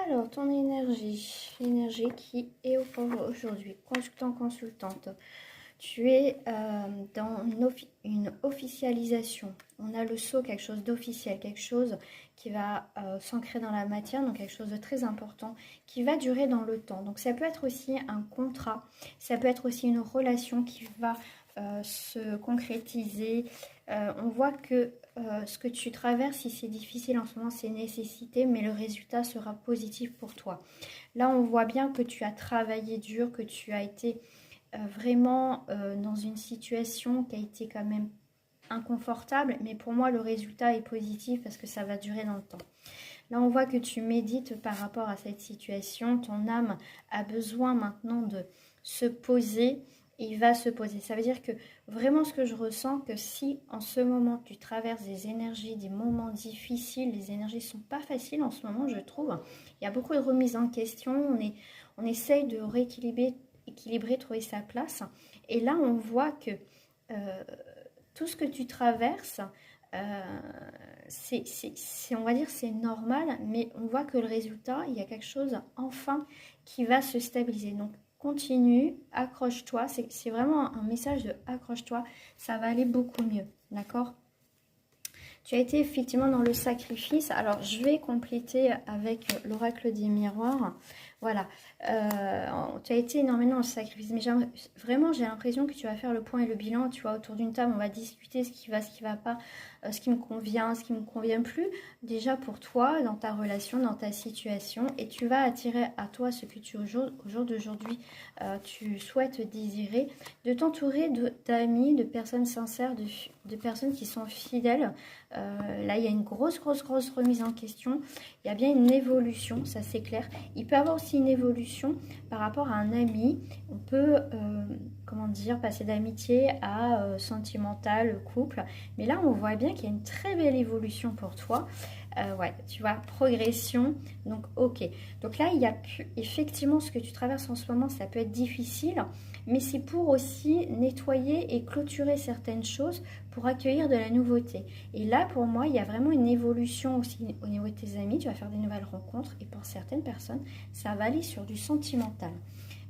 Alors, ton énergie, l'énergie qui est au pouvoir aujourd'hui, consultant, consultante. Tu es dans une officialisation. On a le sceau, quelque chose d'officiel, quelque chose qui va s'ancrer dans la matière, donc quelque chose de très important, qui va durer dans le temps. Donc ça peut être aussi un contrat, ça peut être aussi une relation qui va se concrétiser. On voit que ce que tu traverses, si c'est difficile en ce moment, c'est nécessité, mais le résultat sera positif pour toi. Là, on voit bien que tu as travaillé dur, que tu as été vraiment dans une situation qui a été quand même inconfortable, mais pour moi, le résultat est positif parce que ça va durer dans le temps. Là, on voit que tu médites par rapport à cette situation. Ton âme a besoin maintenant de se poser. Il va se poser. Ça veut dire que vraiment ce que je ressens, que si en ce moment tu traverses des énergies, des moments difficiles, les énergies ne sont pas faciles en ce moment, je trouve. Il y a beaucoup de remises en question. On essaye de équilibrer, trouver sa place. Et là, on voit que euh, tout ce que tu traverses, on va dire, c'est normal, mais on voit que le résultat, il y a quelque chose enfin qui va se stabiliser. Donc, continue, accroche-toi. C'est vraiment un message de accroche-toi. Ça va aller beaucoup mieux, d'accord? Tu as été effectivement dans le sacrifice. Alors, je vais compléter avec l'oracle des miroirs. Voilà. Tu as été énormément dans le sacrifice. Mais vraiment, j'ai l'impression que tu vas faire le point et le bilan. Tu vois, autour d'une table, on va discuter ce qui va pas, ce qui me convient, ce qui ne me convient plus. Déjà pour toi, dans ta relation, dans ta situation. Et tu vas attirer à toi ce que au jour d'aujourd'hui, tu souhaites désirer. De t'entourer d'amis, de personnes sincères, de personnes qui sont fidèles. Là, il y a une grosse remise en question. Il y a bien une évolution, ça c'est clair. Il peut y avoir aussi une évolution par rapport à un ami. On peut, comment dire, passer d'amitié à sentimental, couple. Mais là, on voit bien qu'il y a une très belle évolution pour toi. Ouais, tu vois, progression. Donc, ok. Donc là, il y a effectivement ce que tu traverses en ce moment, ça peut être difficile. Mais c'est pour aussi nettoyer et clôturer certaines choses pour accueillir de la nouveauté. Et là, pour moi, il y a vraiment une évolution aussi au niveau de tes amis. Tu vas faire des nouvelles rencontres et pour certaines personnes, ça va aller sur du sentimental.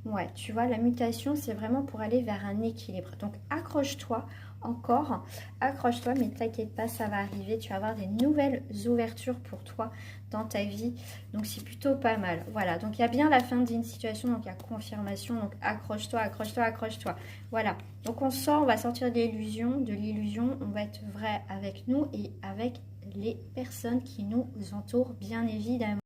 Ouais, tu vois, la mutation, c'est vraiment pour aller vers un équilibre. Donc, accroche-toi encore, accroche-toi, mais t'inquiète pas, ça va arriver. Tu vas avoir des nouvelles ouvertures pour toi dans ta vie. Donc, c'est plutôt pas mal. Voilà, donc il y a bien la fin d'une situation, donc il y a confirmation. Donc, accroche-toi, accroche-toi, accroche-toi. Voilà, donc on sort, on va sortir de l'illusion, on va être vrai avec nous et avec les personnes qui nous entourent, bien évidemment.